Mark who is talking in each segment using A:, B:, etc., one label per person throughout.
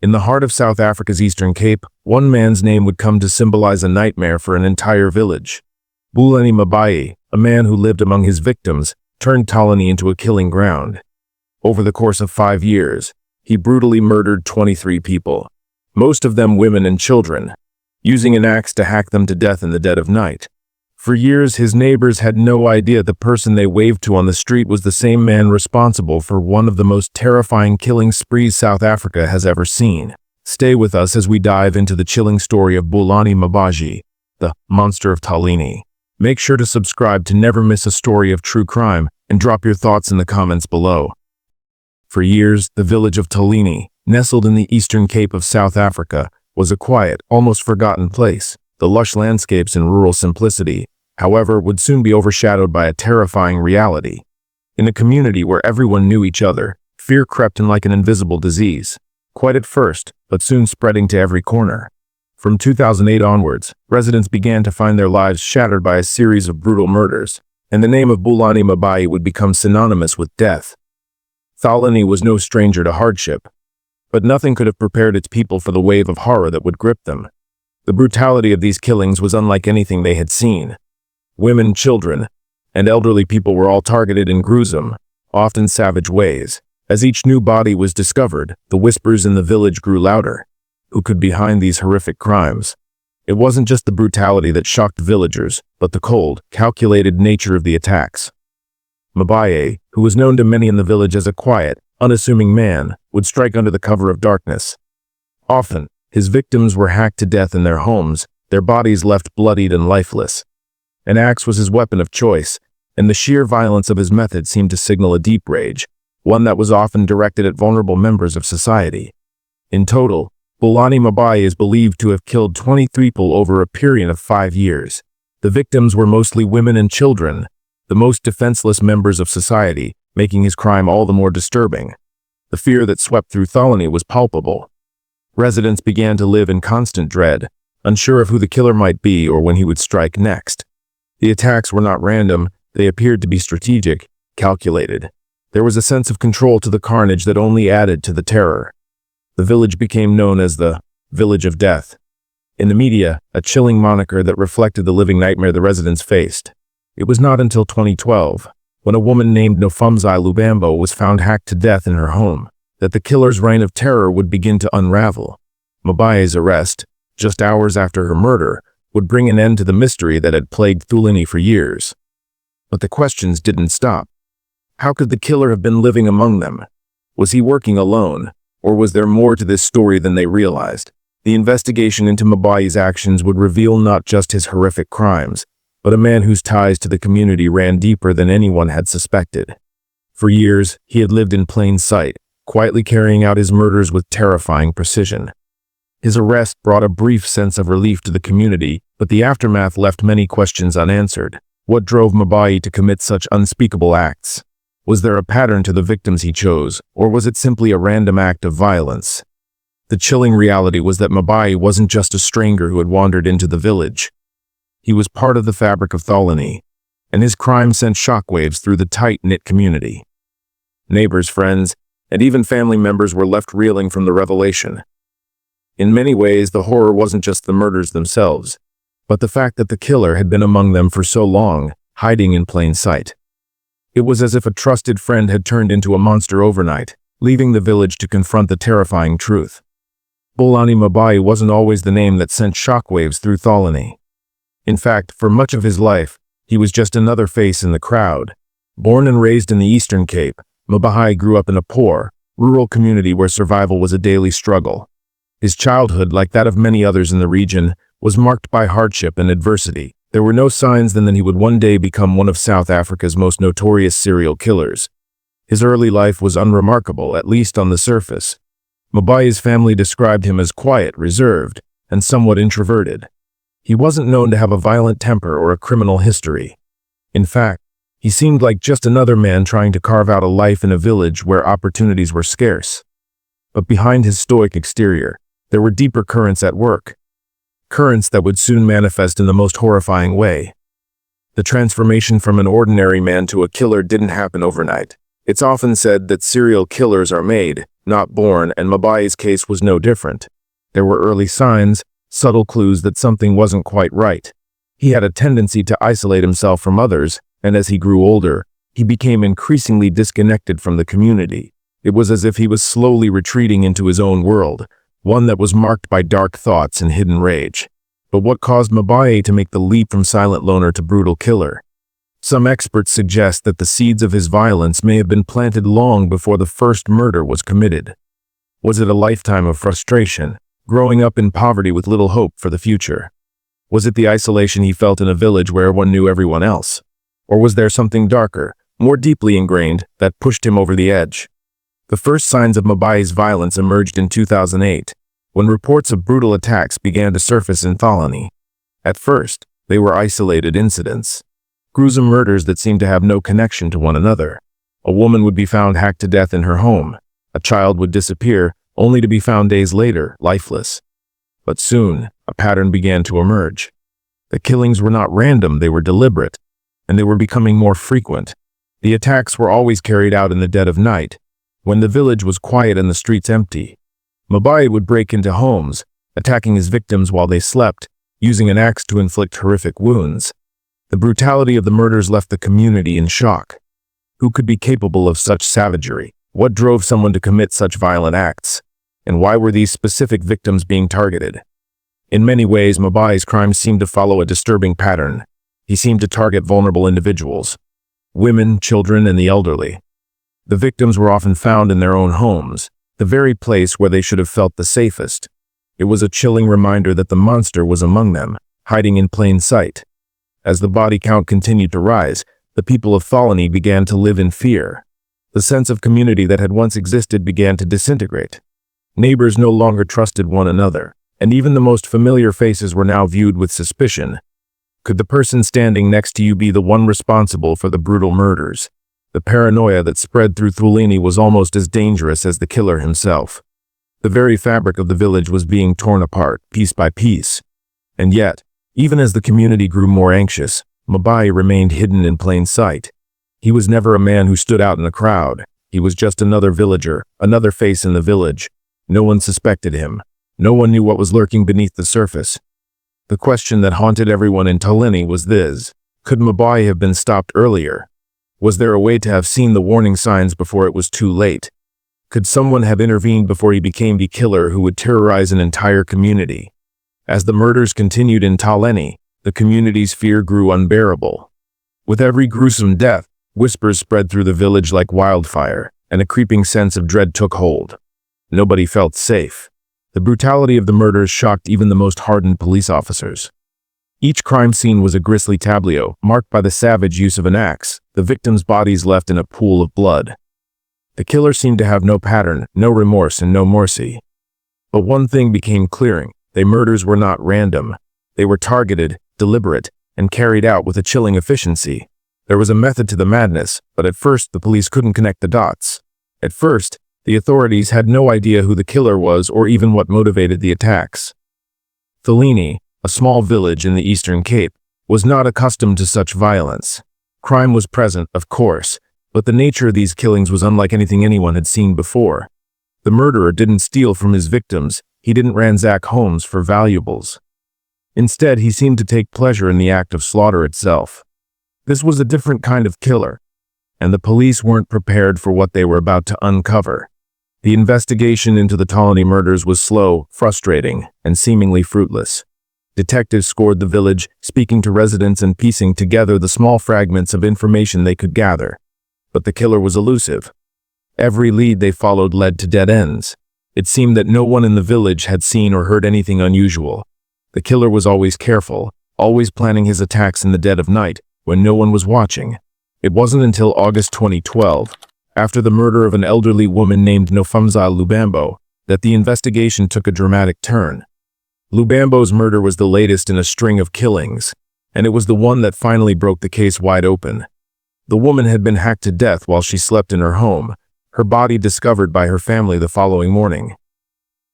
A: In the heart of South Africa's Eastern Cape, one man's name would come to symbolize a nightmare for an entire village. Bulelani Mabhayi, a man who lived among his victims, turned Tholeni into a killing ground. Over the course of 5 years, he brutally murdered 23 people, most of them women and children, using an axe to hack them to death in the dead of night. For years, his neighbors had no idea the person they waved to on the street was the same man responsible for one of the most terrifying killing sprees South Africa has ever seen. Stay with us as we dive into the chilling story of Bulelani Mabhayi, the monster of Tholeni. Make sure to subscribe to never miss a story of true crime and drop your thoughts in the comments below. For years, the village of Tholeni, nestled in the Eastern Cape of South Africa, was a quiet, almost forgotten place. The lush landscapes and rural simplicity, however, would soon be overshadowed by a terrifying reality. In a community where everyone knew each other, fear crept in like an invisible disease. Quiet at first, but soon spreading to every corner. From 2008 onwards, residents began to find their lives shattered by a series of brutal murders, and the name of Bulelani Mabhayi would become synonymous with death. Tholeni was no stranger to hardship, but nothing could have prepared its people for the wave of horror that would grip them. The brutality of these killings was unlike anything they had seen. Women, children, and elderly people were all targeted in gruesome, often savage ways. As each new body was discovered, the whispers in the village grew louder. Who could be behind these horrific crimes? It wasn't just the brutality that shocked villagers, but the cold, calculated nature of the attacks. Mabhayi, who was known to many in the village as a quiet, unassuming man, would strike under the cover of darkness. Often, his victims were hacked to death in their homes, their bodies left bloodied and lifeless. An axe was his weapon of choice, and the sheer violence of his method seemed to signal a deep rage, one that was often directed at vulnerable members of society. In total, Bulelani Mabhayi is believed to have killed 23 people over a period of 5 years. The victims were mostly women and children, the most defenseless members of society, making his crime all the more disturbing. The fear that swept through Tholeni was palpable. Residents began to live in constant dread, unsure of who the killer might be or when he would strike next. The attacks were not random, they appeared to be strategic, calculated. There was a sense of control to the carnage that only added to the terror. The village became known as the Village of Death. In the media, a chilling moniker that reflected the living nightmare the residents faced. It was not until 2012, when a woman named Nofumzai Lubambo was found hacked to death in her home, that the killer's reign of terror would begin to unravel. Mabhayi's arrest, just hours after her murder, would bring an end to the mystery that had plagued Tholeni for years. But the questions didn't stop. How could the killer have been living among them? Was he working alone, or was there more to this story than they realized? The investigation into Mabhayi's actions would reveal not just his horrific crimes, but a man whose ties to the community ran deeper than anyone had suspected. For years, he had lived in plain sight, quietly carrying out his murders with terrifying precision. His arrest brought a brief sense of relief to the community, but the aftermath left many questions unanswered. What drove Mabhayi to commit such unspeakable acts? Was there a pattern to the victims he chose, or was it simply a random act of violence? The chilling reality was that Mabhayi wasn't just a stranger who had wandered into the village. He was part of the fabric of Tholeni, and his crime sent shockwaves through the tight-knit community. Neighbors, friends, and even family members were left reeling from the revelation. In many ways, the horror wasn't just the murders themselves, but the fact that the killer had been among them for so long, hiding in plain sight. It was as if a trusted friend had turned into a monster overnight, leaving the village to confront the terrifying truth. Bulelani Mabhayi wasn't always the name that sent shockwaves through Tholeni. In fact, for much of his life, he was just another face in the crowd. Born and raised in the Eastern Cape, Mabhayi grew up in a poor, rural community where survival was a daily struggle. His childhood, like that of many others in the region, was marked by hardship and adversity. There were no signs then that he would one day become one of South Africa's most notorious serial killers. His early life was unremarkable, at least on the surface. Mabhayi's family described him as quiet, reserved, and somewhat introverted. He wasn't known to have a violent temper or a criminal history. In fact, he seemed like just another man trying to carve out a life in a village where opportunities were scarce. But behind his stoic exterior, there were deeper currents at work. Currents that would soon manifest in the most horrifying way. The transformation from an ordinary man to a killer didn't happen overnight. It's often said that serial killers are made, not born, and Mabhayi's case was no different. There were early signs, subtle clues that something wasn't quite right. He had a tendency to isolate himself from others, and as he grew older, he became increasingly disconnected from the community. It was as if he was slowly retreating into his own world, one that was marked by dark thoughts and hidden rage. But what caused Mabhayi to make the leap from silent loner to brutal killer? Some experts suggest that the seeds of his violence may have been planted long before the first murder was committed. Was it a lifetime of frustration, growing up in poverty with little hope for the future? Was it the isolation he felt in a village where one knew everyone else? Or was there something darker, more deeply ingrained, that pushed him over the edge? The first signs of Mabhayi's violence emerged in 2008, when reports of brutal attacks began to surface in Tholeni. At first, they were isolated incidents, gruesome murders that seemed to have no connection to one another. A woman would be found hacked to death in her home. A child would disappear, only to be found days later, lifeless. But soon, a pattern began to emerge. The killings were not random, they were deliberate, and they were becoming more frequent. The attacks were always carried out in the dead of night, when the village was quiet and the streets empty. Mabhayi would break into homes, attacking his victims while they slept, using an axe to inflict horrific wounds. The brutality of the murders left the community in shock. Who could be capable of such savagery? What drove someone to commit such violent acts? And why were these specific victims being targeted? In many ways, Mabhayi's crimes seemed to follow a disturbing pattern. He seemed to target vulnerable individuals, women, children, and the elderly. The victims were often found in their own homes, the very place where they should have felt the safest. It was a chilling reminder that the monster was among them, hiding in plain sight. As the body count continued to rise, the people of Tholeni began to live in fear. The sense of community that had once existed began to disintegrate. Neighbors no longer trusted one another, and even the most familiar faces were now viewed with suspicion. Could the person standing next to you be the one responsible for the brutal murders? The paranoia that spread through Tholeni was almost as dangerous as the killer himself. The very fabric of the village was being torn apart, piece by piece. And yet, even as the community grew more anxious, Mabhayi remained hidden in plain sight. He was never a man who stood out in a crowd. He was just another villager, another face in the village. No one suspected him. No one knew what was lurking beneath the surface. The question that haunted everyone in Tholeni was this: could Mabhayi have been stopped earlier? Was there a way to have seen the warning signs before it was too late? Could someone have intervened before he became the killer who would terrorize an entire community? As the murders continued in Tholeni, the community's fear grew unbearable. With every gruesome death, whispers spread through the village like wildfire, and a creeping sense of dread took hold. Nobody felt safe. The brutality of the murders shocked even the most hardened police officers. Each crime scene was a grisly tableau, marked by the savage use of an axe, the victims' bodies left in a pool of blood. The killer seemed to have no pattern, no remorse, and no mercy. But one thing became clear: the murders were not random. They were targeted, deliberate, and carried out with a chilling efficiency. There was a method to the madness, but at first the police couldn't connect the dots. At first, the authorities had no idea who the killer was or even what motivated the attacks. Tholeni, a small village in the Eastern Cape, was not accustomed to such violence. Crime was present, of course, but the nature of these killings was unlike anything anyone had seen before. The murderer didn't steal from his victims. He didn't ransack homes for valuables. Instead, he seemed to take pleasure in the act of slaughter itself. This was a different kind of killer, and the police weren't prepared for what they were about to uncover. The investigation into the Tholeni murders was slow, frustrating, and seemingly fruitless. Detectives scoured the village, speaking to residents and piecing together the small fragments of information they could gather. But the killer was elusive. Every lead they followed led to dead ends. It seemed that no one in the village had seen or heard anything unusual. The killer was always careful, always planning his attacks in the dead of night, when no one was watching. It wasn't until August 2012, after the murder of an elderly woman named Nofumza Lubambo, that the investigation took a dramatic turn. Lubambo's murder was the latest in a string of killings, and it was the one that finally broke the case wide open. The woman had been hacked to death while she slept in her home, her body discovered by her family the following morning.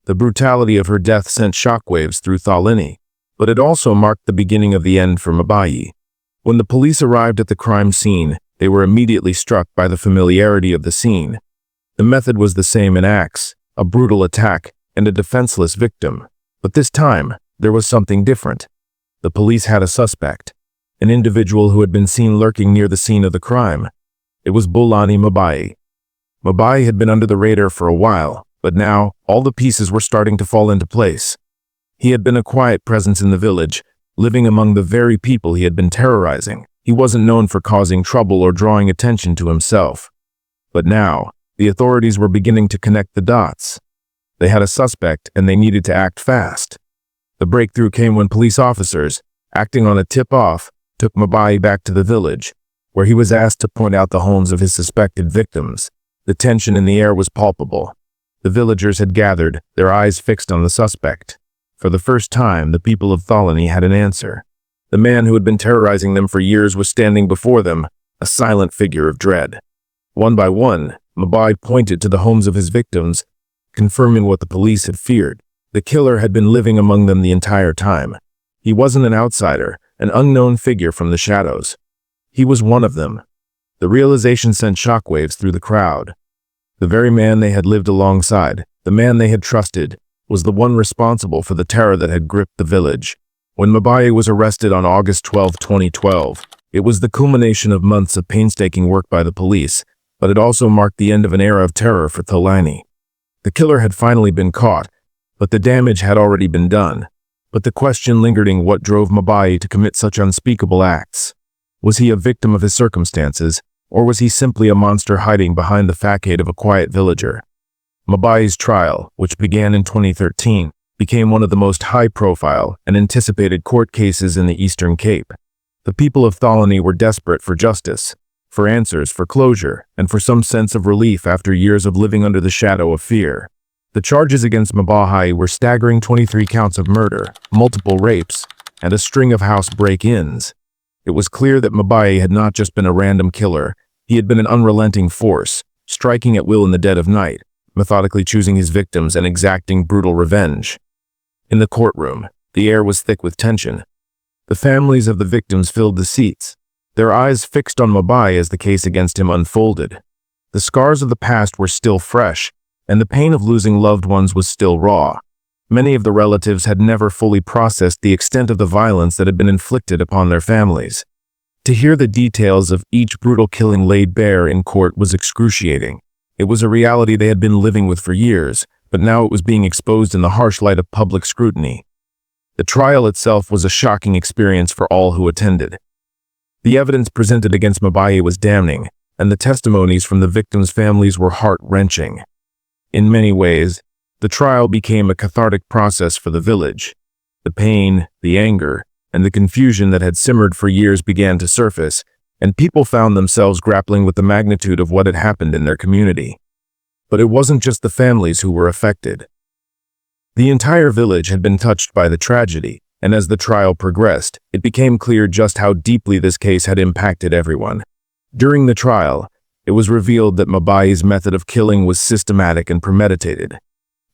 A: The brutality of her death sent shockwaves through Tholeni, but it also marked the beginning of the end for Mabhayi. When the police arrived at the crime scene, they were immediately struck by the familiarity of the scene. The method was the same in acts, a brutal attack, and a defenseless victim. But this time, there was something different. The police had a suspect, an individual who had been seen lurking near the scene of the crime. It was Bulelani Mabhayi. Mabhayi had been under the radar for a while, but now, all the pieces were starting to fall into place. He had been a quiet presence in the village, living among the very people he had been terrorizing. He wasn't known for causing trouble or drawing attention to himself. But now, the authorities were beginning to connect the dots. They had a suspect and they needed to act fast. The breakthrough came when police officers, acting on a tip-off, took Mabhayi back to the village, where he was asked to point out the homes of his suspected victims. The tension in the air was palpable. The villagers had gathered, their eyes fixed on the suspect. For the first time, the people of Tholeni had an answer. The man who had been terrorizing them for years was standing before them, a silent figure of dread. One by one, Mabhayi pointed to the homes of his victims, confirming what the police had feared. The killer had been living among them the entire time. He wasn't an outsider, an unknown figure from the shadows. He was one of them. The realization sent shockwaves through the crowd. The very man they had lived alongside, the man they had trusted, was the one responsible for the terror that had gripped the village. When Mabhayi was arrested on August 12, 2012, it was the culmination of months of painstaking work by the police, but it also marked the end of an era of terror for Tholeni. The killer had finally been caught, but the damage had already been done. But the question lingered in what drove Mabhayi to commit such unspeakable acts. Was he a victim of his circumstances, or was he simply a monster hiding behind the facade of a quiet villager? Mabhayi's trial, which began in 2013, became one of the most high-profile and anticipated court cases in the Eastern Cape. The people of Tholeni were desperate for justice, for answers, for closure, and for some sense of relief after years of living under the shadow of fear. The charges against Mabhayi were staggering 23 counts of murder, multiple rapes, and a string of house break-ins. It was clear that Mabhayi had not just been a random killer, he had been an unrelenting force, striking at will in the dead of night, methodically choosing his victims and exacting brutal revenge. In the courtroom, the air was thick with tension. The families of the victims filled the seats, their eyes fixed on Mabhayi as the case against him unfolded. The scars of the past were still fresh, and the pain of losing loved ones was still raw. Many of the relatives had never fully processed the extent of the violence that had been inflicted upon their families. To hear the details of each brutal killing laid bare in court was excruciating. It was a reality they had been living with for years, but now it was being exposed in the harsh light of public scrutiny. The trial itself was a shocking experience for all who attended. The evidence presented against Mabhayi was damning, and the testimonies from the victims' families were heart-wrenching. In many ways, the trial became a cathartic process for the village. The pain, the anger, and the confusion that had simmered for years began to surface, and people found themselves grappling with the magnitude of what had happened in their community. But it wasn't just the families who were affected. The entire village had been touched by the tragedy, and as the trial progressed, it became clear just how deeply this case had impacted everyone. During the trial, it was revealed that Mabhayi's method of killing was systematic and premeditated.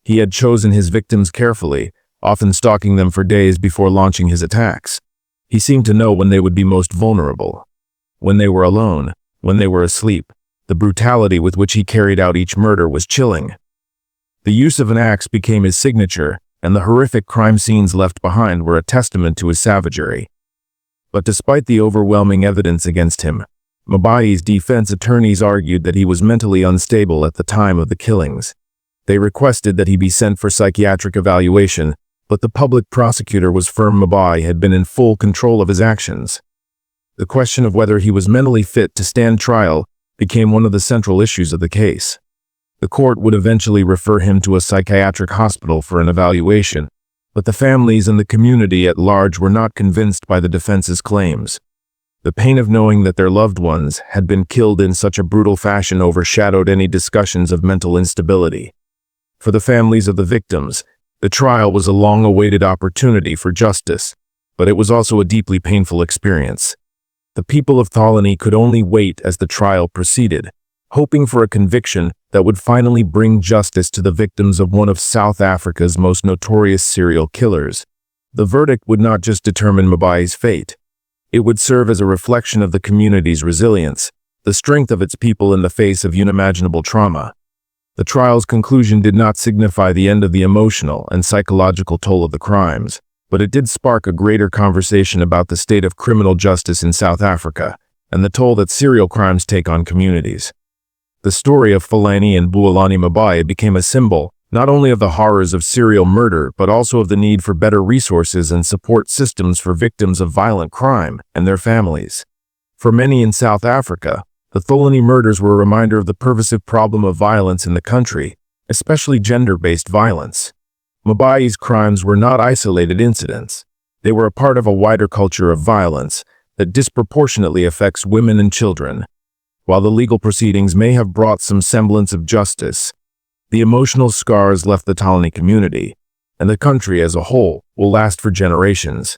A: He had chosen his victims carefully, often stalking them for days before launching his attacks. He seemed to know when they would be most vulnerable. When they were alone, when they were asleep, the brutality with which he carried out each murder was chilling. The use of an axe became his signature, and the horrific crime scenes left behind were a testament to his savagery. But despite the overwhelming evidence against him, Mabhayi's defense attorneys argued that he was mentally unstable at the time of the killings. They requested that he be sent for psychiatric evaluation, but the public prosecutor was firm Mabhayi had been in full control of his actions. The question of whether he was mentally fit to stand trial became one of the central issues of the case. The court would eventually refer him to a psychiatric hospital for an evaluation, but the families and the community at large were not convinced by the defense's claims. The pain of knowing that their loved ones had been killed in such a brutal fashion overshadowed any discussions of mental instability. For the families of the victims, the trial was a long-awaited opportunity for justice, but it was also a deeply painful experience. The people of Tholeni could only wait as the trial proceeded, hoping for a conviction that would finally bring justice to the victims of one of South Africa's most notorious serial killers. The verdict would not just determine Mabhayi's fate. It would serve as a reflection of the community's resilience, the strength of its people in the face of unimaginable trauma. The trial's conclusion did not signify the end of the emotional and psychological toll of the crimes, but it did spark a greater conversation about the state of criminal justice in South Africa and the toll that serial crimes take on communities. The story of Tholeni and Bulelani Mabhayi became a symbol not only of the horrors of serial murder, but also of the need for better resources and support systems for victims of violent crime and their families. For many in South Africa, the Tholeni murders were a reminder of the pervasive problem of violence in the country, especially gender-based violence. Mabhayi's crimes were not isolated incidents. They were a part of a wider culture of violence that disproportionately affects women and children. While the legal proceedings may have brought some semblance of justice, the emotional scars left the Tholeni community, and the country as a whole will last for generations.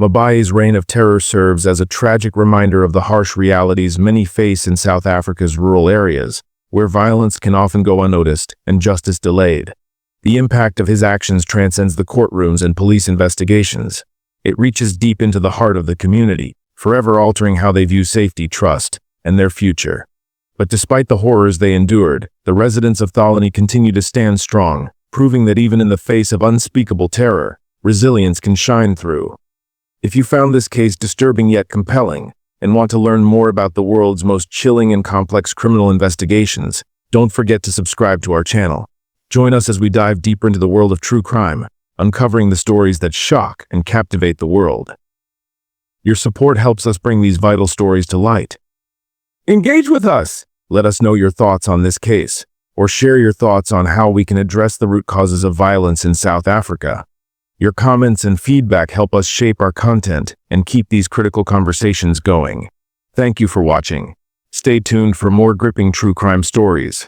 A: Mabhayi's reign of terror serves as a tragic reminder of the harsh realities many face in South Africa's rural areas, where violence can often go unnoticed and justice delayed. The impact of his actions transcends the courtrooms and police investigations. It reaches deep into the heart of the community, forever altering how they view safety, trust, and their future. But despite the horrors they endured, the residents of Tholeni continue to stand strong, proving that even in the face of unspeakable terror, resilience can shine through. If you found this case disturbing yet compelling, and want to learn more about the world's most chilling and complex criminal investigations, don't forget to subscribe to our channel. Join us as we dive deeper into the world of true crime, uncovering the stories that shock and captivate the world. Your support helps us bring these vital stories to light. Engage with us! Let us know your thoughts on this case, or share your thoughts on how we can address the root causes of violence in South Africa. Your comments and feedback help us shape our content and keep these critical conversations going. Thank you for watching. Stay tuned for more gripping true crime stories.